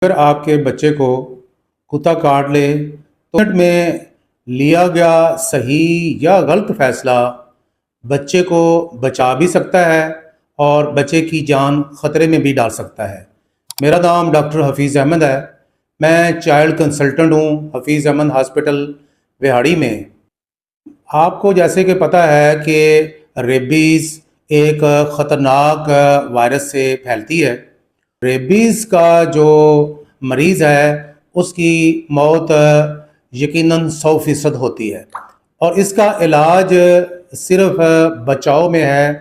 اگر آپ کے بچے کو کتا کاٹ لے تو منٹ میں لیا گیا صحیح یا غلط فیصلہ بچے کو بچا بھی سکتا ہے اور بچے کی جان خطرے میں بھی ڈال سکتا ہے۔ میرا نام ڈاکٹر حفیظ احمد ہے۔ میں چائلڈ کنسلٹنٹ ہوں حفیظ احمد ہاسپٹل وہاڑی میں۔ آپ کو جیسے کہ پتہ ہے کہ ریبیز ایک خطرناک وائرس سے پھیلتی ہے۔ ریبیز کا جو مریض ہے اس کی موت یقیناً 100% ہوتی ہے، اور اس کا علاج صرف بچاؤ میں ہے،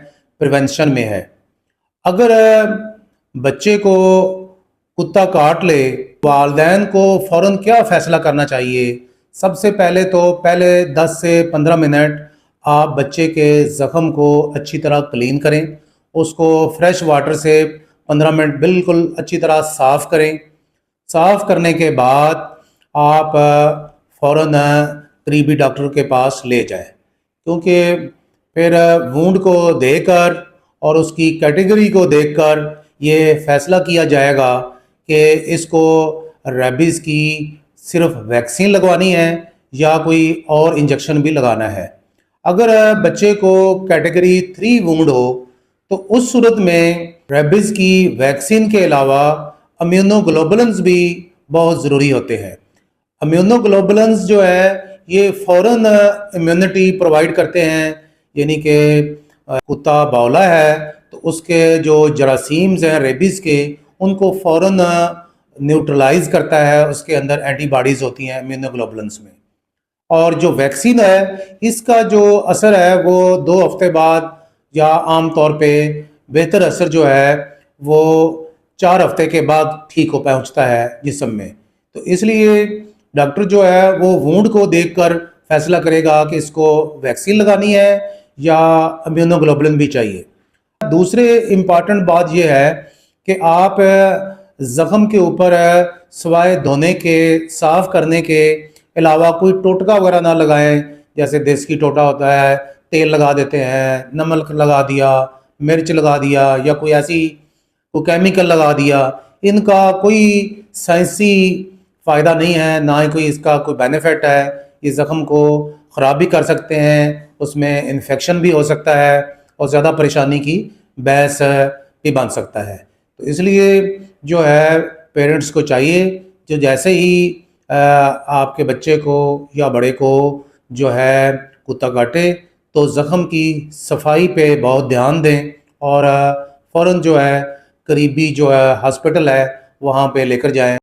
پریونشن میں ہے۔ اگر بچے کو کتا کاٹ لے، والدین کو فوراً کیا فیصلہ کرنا چاہیے؟ سب سے پہلے 10 سے 15 منٹ آپ بچے کے زخم کو اچھی طرح کلین کریں، اس کو فریش واٹر سے 15 منٹ بالکل اچھی طرح صاف کریں۔ صاف کرنے کے بعد آپ فوراً قریبی ڈاکٹر کے پاس لے جائیں، کیونکہ پھر وونڈ کو دیکھ کر اور اس کی کیٹیگری کو دیکھ کر یہ فیصلہ کیا جائے گا کہ اس کو ریبیز کی صرف ویکسین لگوانی ہے یا کوئی اور انجیکشن بھی لگانا ہے۔ اگر بچے کو کیٹیگری 3 وونڈ ہو تو اس صورت میں ریبیز کی ویکسین کے علاوہ امیونو گلوبولنز بھی بہت ضروری ہوتے ہیں۔ امیونو گلوبولنز جو ہے یہ فوراً امیونٹی پرووائڈ کرتے ہیں، یعنی کہ کتا باولا ہے تو اس کے جو جراثیمز ہیں ریبیز کے، ان کو فوراً نیوٹرلائز کرتا ہے، اس کے اندر اینٹی باڈیز ہوتی ہیں امیونو گلوبولنز میں۔ اور جو ویکسین ہے اس کا جو اثر ہے وہ 2 ہفتے بعد یا عام طور پہ بہتر اثر جو ہے وہ 4 ہفتے کے بعد ٹھیک ہو پہنچتا ہے جسم میں۔ تو اس لیے ڈاکٹر جو ہے وہ وونڈ کو دیکھ کر فیصلہ کرے گا کہ اس کو ویکسین لگانی ہے یا امیونو گلوبولن بھی چاہیے۔ دوسرے امپارٹنٹ بات یہ ہے کہ آپ زخم کے اوپر سوائے دھونے کے، صاف کرنے کے علاوہ کوئی ٹوٹکا وغیرہ نہ لگائیں، جیسے دیسی ٹوٹا ہوتا ہے، تیل لگا دیتے ہیں، نمک لگا دیا، مرچ لگا دیا یا کوئی ایسی کوئی کیمیکل لگا دیا۔ ان کا کوئی سائنسی فائدہ نہیں ہے، نہ ہی کوئی اس کا کوئی بینیفٹ ہے۔ یہ زخم کو خراب بھی کر سکتے ہیں، اس میں انفیکشن بھی ہو سکتا ہے اور زیادہ پریشانی کی باعث بھی بن سکتا ہے۔ تو اس لیے جو ہے پیرنٹس کو چاہیے جو جیسے ہی آپ کے بچے کو یا بڑے کو جو ہے کتا کاٹے تو زخم کی صفائی پہ بہت دھیان دیں، اور فوراً جو ہے قریبی جو ہے ہاسپٹل ہے وہاں پہ لے کر جائیں۔